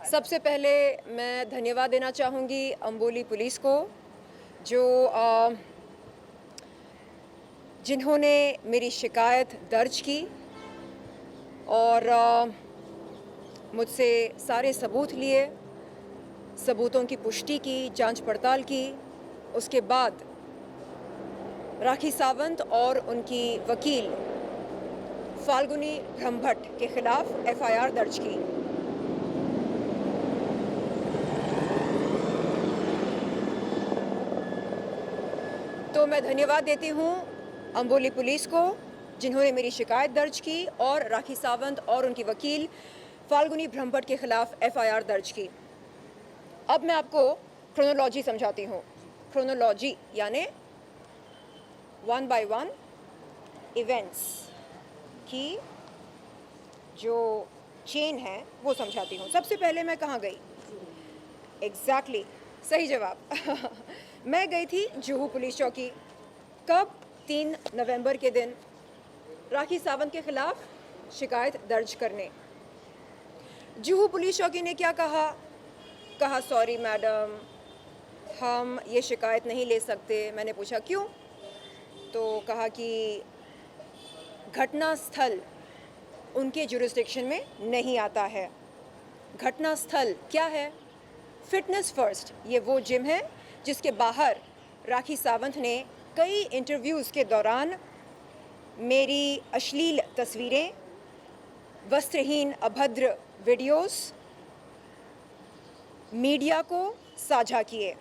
सबसे पहले मैं धन्यवाद देना चाहूँगी अंबोली पुलिस को जो जिन्होंने मेरी शिकायत दर्ज की और मुझसे सारे सबूत लिए, सबूतों की पुष्टि की, जांच पड़ताल की। उसके बाद राखी सावंत और उनकी वकील फाल्गुनी ब्रह्मभट्ट के खिलाफ एफआईआर दर्ज की। तो मैं धन्यवाद देती हूँ अंबोली पुलिस को जिन्होंने मेरी शिकायत दर्ज की और राखी सावंत और उनकी वकील फाल्गुनी ब्रह्मभट्ट के खिलाफ एफआईआर दर्ज की। अब मैं आपको क्रोनोलॉजी समझाती हूँ। क्रोनोलॉजी यानी 1 by 1 इवेंट्स की जो चेन है वो समझाती हूँ। सबसे पहले मैं कहाँ गई? एग्जैक्टली सही जवाब मैं गई थी जुहू पुलिस चौकी। कब? 3 नवंबर के दिन राखी सावंत के खिलाफ शिकायत दर्ज करने। जुहू पुलिस चौकी ने क्या कहा सॉरी मैडम, हम ये शिकायत नहीं ले सकते। मैंने पूछा क्यों? तो कहा कि घटना स्थल उनके जुरिस्डिक्शन में नहीं आता है। घटना स्थल क्या है? फिटनेस फर्स्ट, ये वो जिम है जिसके बाहर राखी सावंत ने कई इंटरव्यूज़ के दौरान मेरी अश्लील तस्वीरें, वस्त्रहीन अभद्र वीडियोस मीडिया को साझा किए,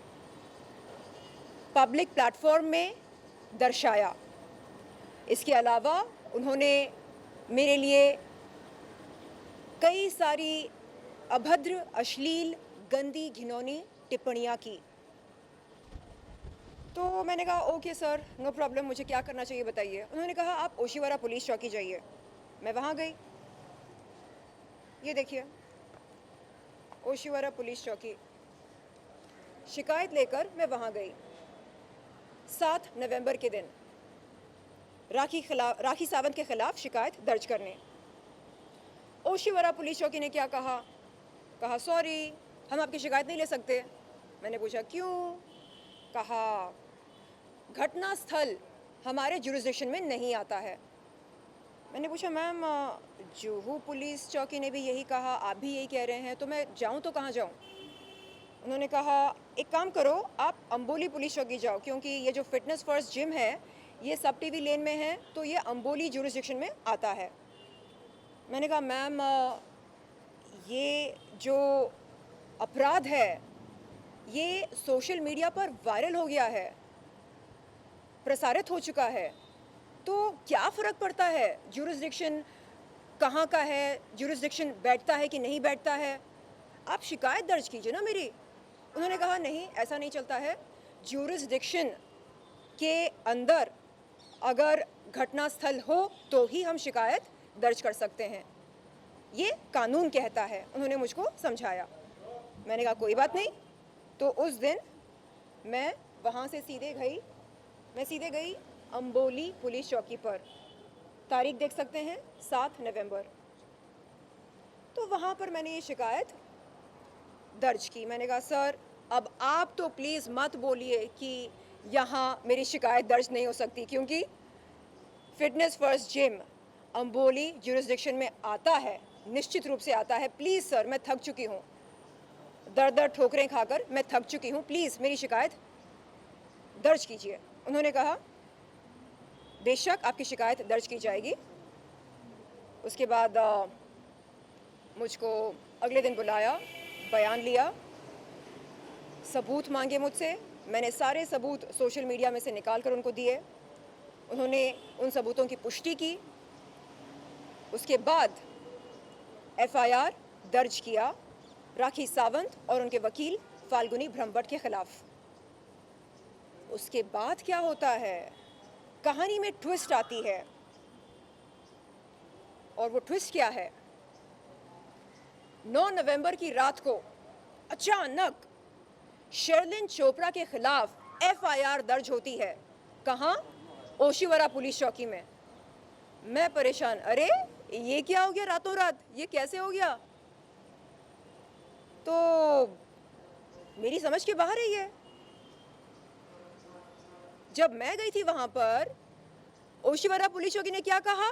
पब्लिक प्लेटफॉर्म में दर्शाया। इसके अलावा उन्होंने मेरे लिए कई सारी अभद्र, अश्लील, गंदी, घिनौनी टिप्पणियाँ की। तो मैंने कहा ओके सर, नो प्रॉब्लम, मुझे क्या करना चाहिए बताइए। उन्होंने कहा आप ओशीवारा पुलिस चौकी जाइए। मैं वहाँ गई। ये देखिए ओशीवारा पुलिस चौकी, शिकायत लेकर मैं वहाँ गई 7 नवंबर के दिन राखी सावंत के खिलाफ शिकायत दर्ज करने। ओशीवारा पुलिस चौकी ने क्या कहा सॉरी, हम आपकी शिकायत नहीं ले सकते। मैंने पूछा क्यों? कहा घटना स्थल हमारे जुरिस्डिक्शन में नहीं आता है। मैंने पूछा मैम, जुहू पुलिस चौकी ने भी यही कहा, आप भी यही कह रहे हैं, तो मैं जाऊं तो कहाँ जाऊं? उन्होंने कहा एक काम करो, आप अंबोली पुलिस चौकी जाओ, क्योंकि ये जो फिटनेस फर्स्ट जिम है ये सब टीवी लेन में है, तो ये अंबोली जुरिस्डिक्शन में आता है। मैंने कहा मैम, ये जो अपराध है ये सोशल मीडिया पर वायरल हो गया है, प्रसारित हो चुका है, तो क्या फ़र्क पड़ता है जुरिस्डिक्शन कहाँ का है, जुरिस्डिक्शन बैठता है कि नहीं बैठता है? आप शिकायत दर्ज कीजिए ना मेरी। उन्होंने कहा नहीं, ऐसा नहीं चलता है, जुरिस्डिक्शन के अंदर अगर घटना स्थल हो तो ही हम शिकायत दर्ज कर सकते हैं, ये कानून कहता है। उन्होंने मुझको समझाया। मैंने कहा कोई बात नहीं। तो उस दिन मैं वहाँ से सीधे गई अंबोली पुलिस चौकी पर। तारीख देख सकते हैं 7 नवंबर। तो वहाँ पर मैंने ये शिकायत दर्ज की। मैंने कहा सर, अब आप तो प्लीज़ मत बोलिए कि यहाँ मेरी शिकायत दर्ज नहीं हो सकती, क्योंकि fitness first gym Amboli jurisdiction में आता है, निश्चित रूप से आता है। प्लीज़ सर, मैं थक चुकी हूँ, दर ठोकरें खाकर मैं थक चुकी हूँ, प्लीज़ मेरी शिकायत दर्ज कीजिए। उन्होंने कहा बेशक आपकी शिकायत दर्ज की जाएगी। उसके बाद मुझको अगले दिन बुलाया, बयान लिया, सबूत मांगे मुझसे। मैंने सारे सबूत सोशल मीडिया में से निकाल कर उनको दिए। उन्होंने उन सबूतों की पुष्टि की। उसके बाद एफआईआर दर्ज किया राखी सावंत और उनके वकील फाल्गुनी ब्रह्मभट्ट के खिलाफ। उसके बाद क्या होता है, कहानी में ट्विस्ट आती है। और वो ट्विस्ट क्या है? 9 नवंबर की रात को अचानक शर्लिन चोपड़ा के खिलाफ एफआईआर दर्ज होती है। कहाँ? ओशीवारा पुलिस चौकी में। मैं परेशान, अरे ये क्या हो गया रातों रात, ये कैसे हो गया? तो मेरी समझ के बाहर है ये। जब मैं गई थी वहां पर, ओशिवरा पुलिस चौकी ने क्या कहा?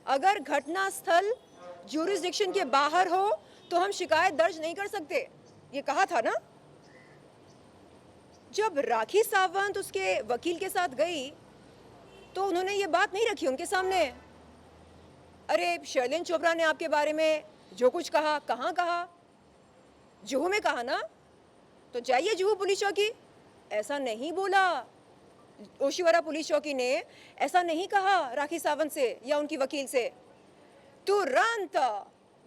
अगर घटना स्थल ज्यूरिसडिक्शन के बाहर हो तो हम शिकायत दर्ज नहीं कर सकते, ये कहा था ना। जब राखी सावंत उसके वकील के साथ गई तो उन्होंने ये बात नहीं रखी उनके सामने। अरे शर्लिन चोपड़ा ने आपके बारे में जो कुछ कहा, कहाँ कहा? जुहू में कहा ना, तो जाइए जुहू पुलिस चौकी। ऐसा नहीं बोला, ओशिवरा पुलिस चौकी ने ऐसा नहीं कहा राखी सावंत से या उनकी वकील से। तुरंत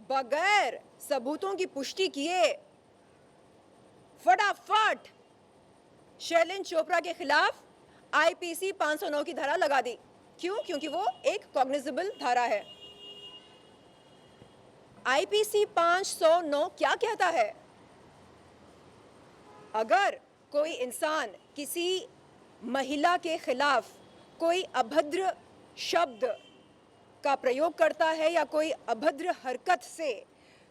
बगैर सबूतों की पुष्टि किए फटाफट शर्लिन चोपड़ा के खिलाफ आईपीसी 509 की धारा लगा दी। क्यों? क्योंकि वो एक कॉग्निजेबल धारा है। आईपीसी 509 क्या कहता है? अगर कोई इंसान किसी महिला के खिलाफ कोई अभद्र शब्द का प्रयोग करता है या कोई अभद्र हरकत से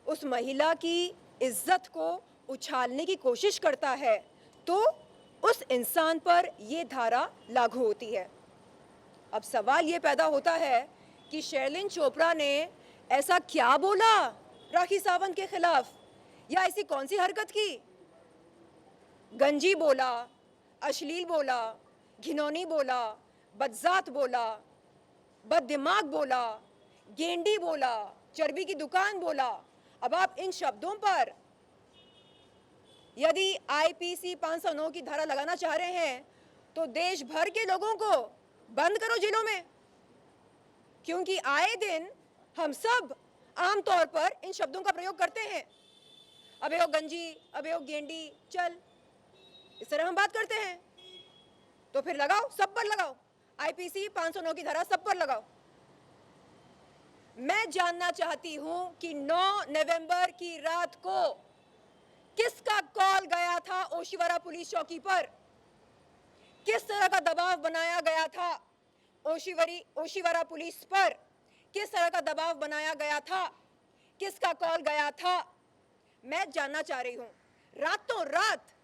उस महिला की इज्जत को उछालने की कोशिश करता है, तो उस इंसान पर ये धारा लागू होती है। अब सवाल ये पैदा होता है कि शर्लिन चोपड़ा ने ऐसा क्या बोला राखी सावंत के खिलाफ, या ऐसी कौन सी हरकत की? गंजी बोला, अश्लील बोला, घिनौनी बोला, बदजात बोला, बददिमाग बोला, गेंडी बोला, चर्बी की दुकान बोला। अब आप इन शब्दों पर यदि आईपीसी 509 की धारा लगाना चाह रहे हैं तो देश भर के लोगों को बंद करो जेलों में, क्योंकि आए दिन हम सब आमतौर पर इन शब्दों का प्रयोग करते हैं। अबे ओ गंजी, अबे ओ गेंडी, चल, इस तरह हम बात करते हैं। तो फिर लगाओ, सब पर लगाओ, आईपीसी 509 की धारा सब पर लगाओ। मैं जानना चाहती हूं कि 9 नवंबर की रात को किसका कॉल गया था ओशिवरा पुलिस चौकी पर? किस तरह का दबाव बनाया गया था ओशिवरा पुलिस पर? किस तरह का दबाव बनाया गया था? किसका कॉल गया था? मैं जानना चाह रही हूं। रातों रात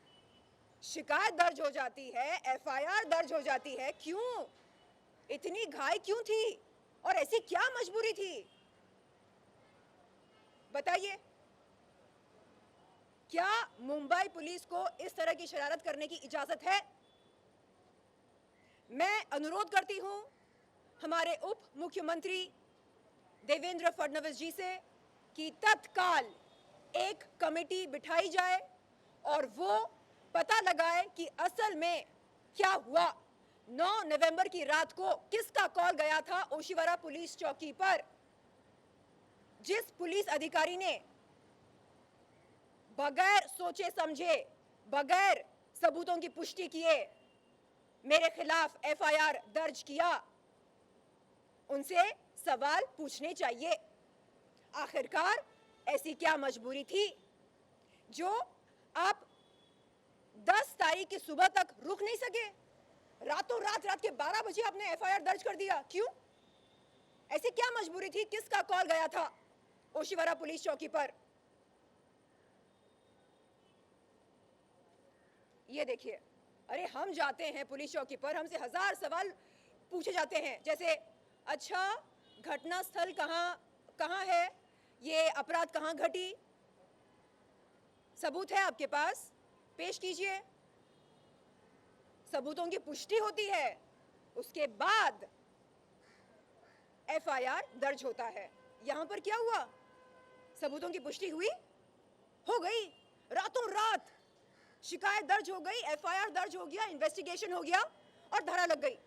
शिकायत दर्ज हो जाती है, एफआईआर दर्ज हो जाती है। क्यों? इतनी घाई क्यों थी और ऐसी क्या मजबूरी थी? बताइए। क्या मुंबई पुलिस को इस तरह की शरारत करने की इजाजत है? मैं अनुरोध करती हूं हमारे उप मुख्यमंत्री देवेंद्र फडणवीस जी से कि तत्काल एक कमेटी बिठाई जाए और वो पता लगाए कि असल में क्या हुआ। 9 नवंबर की रात को किसका कॉल गया था ओशिवरा पुलिस चौकी पर? जिस पुलिस अधिकारी ने बगैर सोचे समझे, बगैर सबूतों की पुष्टि किए मेरे खिलाफ एफआईआर दर्ज किया, उनसे सवाल पूछने चाहिए। आखिरकार ऐसी क्या मजबूरी थी जो आप 10 तारीख की सुबह तक रुक नहीं सके? रातों रात के 12 बजे आपने एफआईआर दर्ज कर दिया। क्यों? ऐसी क्या मजबूरी थी? किसका कॉल गया था ओशिवरा पुलिस चौकी पर? ये देखिए, अरे हम जाते हैं पुलिस चौकी पर, हमसे 1000 सवाल पूछे जाते हैं, जैसे अच्छा घटना स्थल कहाँ है, ये अपराध कहाँ घटी, सबूत है आपके पास, पेश कीजिए। सबूतों की पुष्टि होती है, उसके बाद एफआईआर दर्ज होता है। यहां पर क्या हुआ? सबूतों की पुष्टि हुई, हो गई, रातों रात शिकायत दर्ज हो गई, एफआईआर दर्ज हो गया, इन्वेस्टिगेशन हो गया और धारा लग गई।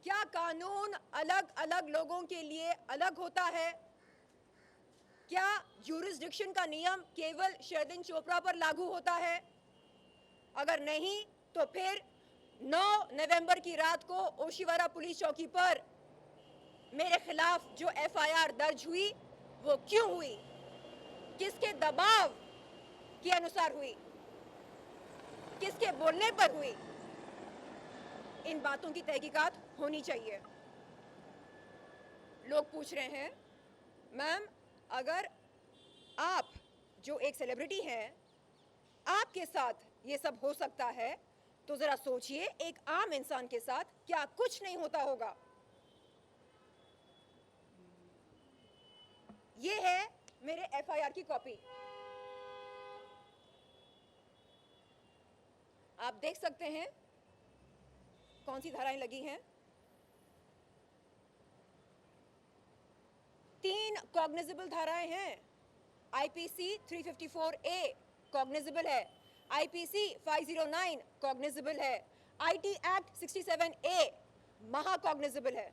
क्या कानून अलग अलग लोगों के लिए अलग होता है? क्या ज्यूरिसडिक्शन का नियम केवल शर्लिन चोपड़ा पर लागू होता है? अगर नहीं तो फिर 9 नवंबर की रात को ओशिवरा पुलिस चौकी पर मेरे खिलाफ जो एफआईआर दर्ज हुई वो क्यों हुई? किसके दबाव के अनुसार हुई? किसके बोलने पर हुई? इन बातों की तहकीकात होनी चाहिए। लोग पूछ रहे हैं मैम, अगर आप जो एक सेलिब्रिटी हैं, आपके साथ ये सब हो सकता है, तो जरा सोचिए एक आम इंसान के साथ क्या कुछ नहीं होता होगा। ये है मेरे एफआईआर की कॉपी। आप देख सकते हैं कौन सी धाराएं लगी हैं। 3 कॉग्निजेबल धाराएं हैं। आईपीसी 354A कॉग्निजेबल है, आईपीसी 509 कॉग्निजेबल है, आईटी एक्ट 67A महा कॉग्निजेबल है।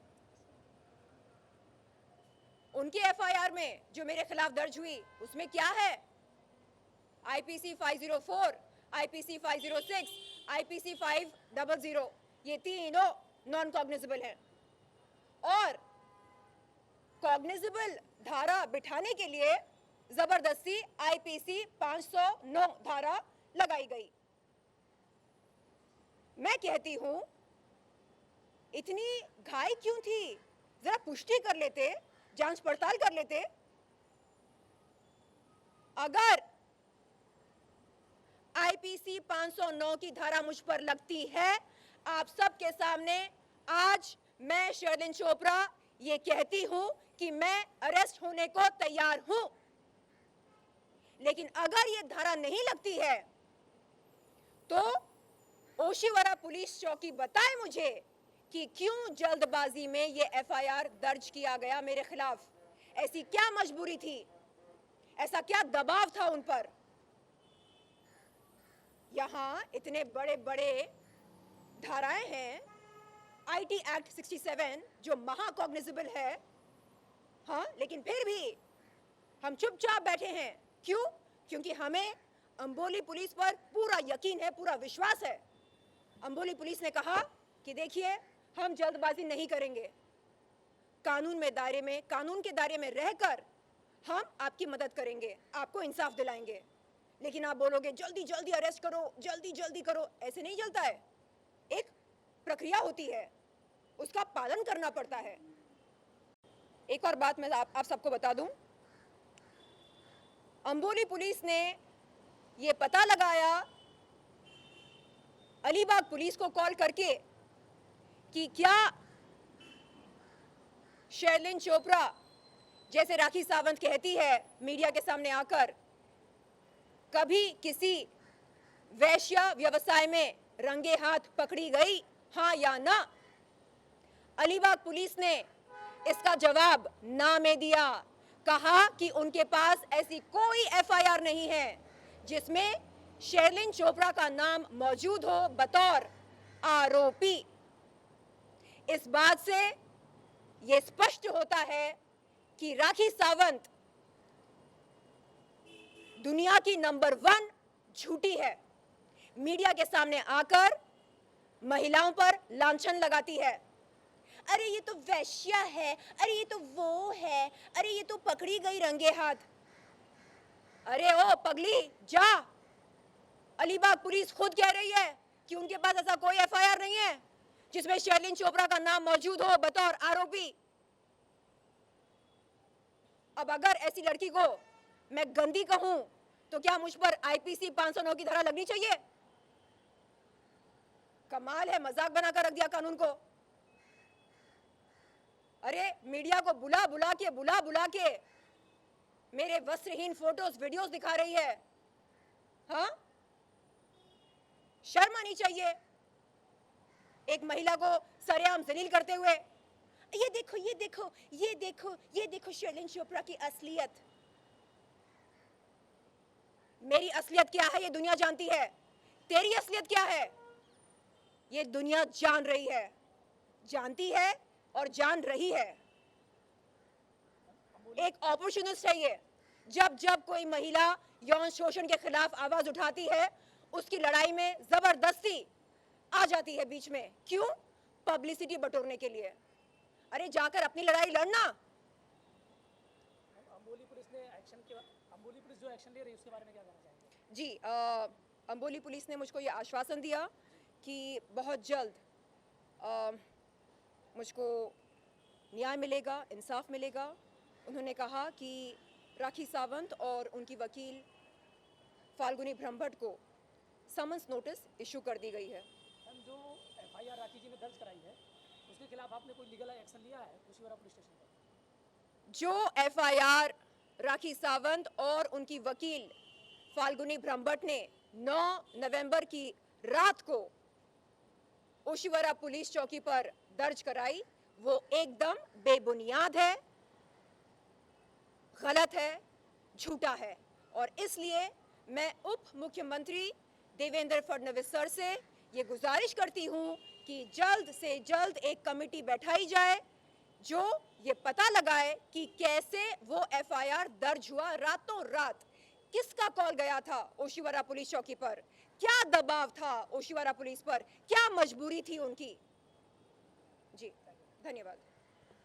उनके एफआईआर में जो मेरे खिलाफ दर्ज हुई उसमें क्या है? आईपीसी 504, आईपीसी 506, आईपीसी 500, ये तीनों नॉन कॉग्निजेबल हैं। और कॉग्निजेबल धारा बिठाने के लिए जबरदस्ती आईपीसी 509 धारा लगाई गई। मैं कहती हूं, इतनी घाई क्यों थी? जरा पुष्टि कर लेते, जांच पड़ताल कर लेते। अगर आईपीसी 509 की धारा मुझ पर लगती है, आप सबके सामने आज मैं शर्लिन चोपड़ा ये कहती हूं कि मैं अरेस्ट होने को तैयार हूं। लेकिन अगर ये धारा नहीं लगती है तो ओशिवरा पुलिस चौकी बताए मुझे कि क्यों जल्दबाजी में ये एफआईआर दर्ज किया गया मेरे खिलाफ। ऐसी क्या मजबूरी थी, ऐसा क्या दबाव था उन पर? यहां इतने बड़े बड़े धाराएं हैं, आईटी एक्ट 67 जो महा कॉग्निजेबल है, हाँ, लेकिन फिर भी हम चुपचाप बैठे हैं। क्यों? क्योंकि हमें अंबोली पुलिस पर पूरा यकीन है, पूरा विश्वास है। अंबोली पुलिस ने कहा कि देखिए, हम जल्दबाजी नहीं करेंगे, कानून के दायरे में रहकर हम आपकी मदद करेंगे, आपको इंसाफ दिलाएंगे। लेकिन आप बोलोगे जल्दी जल्दी अरेस्ट करो, जल्दी जल्दी करो, ऐसे नहीं चलता है। एक प्रक्रिया होती है, उसका पालन करना पड़ता है। एक और बात मैं आप सबको बता दूं, अंबोली पुलिस ने ये पता लगाया अलीबाग पुलिस को कॉल करके कि क्या शर्लिन चोपड़ा, जैसे राखी सावंत कहती है मीडिया के सामने आकर, कभी किसी वैश्य व्यवसाय में रंगे हाथ पकड़ी गई, हाँ या ना? अलीबाग पुलिस ने इसका जवाब ना में दिया। कहा कि उनके पास ऐसी कोई एफआईआर नहीं है जिसमें शर्लिन चोपड़ा का नाम मौजूद हो बतौर आरोपी। इस बात से यह स्पष्ट होता है कि राखी सावंत दुनिया की नंबर 1 झूठी है। मीडिया के सामने आकर महिलाओं पर लांछन लगाती है। अरे ये तो वैश्या है, अरे ये तो वो है, अरे ये तो पकड़ी गई रंगे हाथ। अरे ओ पगली, जा। अलीबाग पुलिस खुद कह रही है कि उनके पास ऐसा कोई एफआईआर नहीं है जिसमें शर्लिन चोपड़ा का नाम मौजूद हो बतौर आरोपी। अब अगर ऐसी लड़की को मैं गंदी कहूं तो क्या मुझ पर आईपीसी 509 की धारा लगनी चाहिए? कमाल है, मजाक बनाकर रख दिया कानून को। अरे मीडिया को बुला बुला के मेरे वस्त्रहीन फोटोज वीडियोस दिखा रही है। हाँ, शर्म आनी चाहिए एक महिला को सरेआम जलील करते हुए। ये देखो ये देखो ये देखो ये देखो शर्लिन चोपड़ा की असलियत। मेरी असलियत क्या है ये दुनिया जानती है, तेरी असलियत क्या है ये दुनिया जान रही है, जानती है और जान रही है। एक अपॉर्चुनिस्ट है ये। जब जब कोई महिला यौन शोषण के खिलाफ आवाज उठाती है, उसकी लड़ाई में जबरदस्ती आ जाती है बीच में। क्यों? पब्लिसिटी बटोरने के लिए। अरे जाकर अपनी लड़ाई लड़ना। अंबोली पुलिस जो एक्शन ले रही है उसके बारे में क्या कहना चाहेंगे? जी, अंबोली पुलिस ने मुझको ये आश्वासन दिया कि बहुत जल्द मुझको न्याय मिलेगा, इंसाफ मिलेगा। उन्होंने कहा कि राखी सावंत और उनकी वकील फाल्गुनी ब्रह्मभट्ट को समन्स नोटिस इशू कर दी गई है। मैम जो एफआईआर राखी जी ने दर्ज कराई है उसके खिलाफ आपने कोई लीगल एक्शन लिया है ओशीवारा पुलिस स्टेशन पर? जो एफआईआर राखी सावंत और उनकी वकील फाल्गुनी ब्रह्मभट्ट ने 9 नवंबर की रात को ओशीवारा पुलिस चौकी पर दर्ज कराई वो एकदम बेबुनियाद है, गलत है, झूठा है। और इसलिए मैं उप मुख्यमंत्री देवेंद्र फडणवीस सर से ये गुजारिश करती हूं कि जल्द से जल्द एक कमेटी बैठाई जाए जो ये पता लगाए कि कैसे वो एफआईआर दर्ज हुआ, रातों रात किसका कॉल गया था ओशीवारा पुलिस चौकी पर, क्या दबाव था ओशीवारा पुलिस पर, क्या मजबूरी थी उनकी। जी धन्यवाद।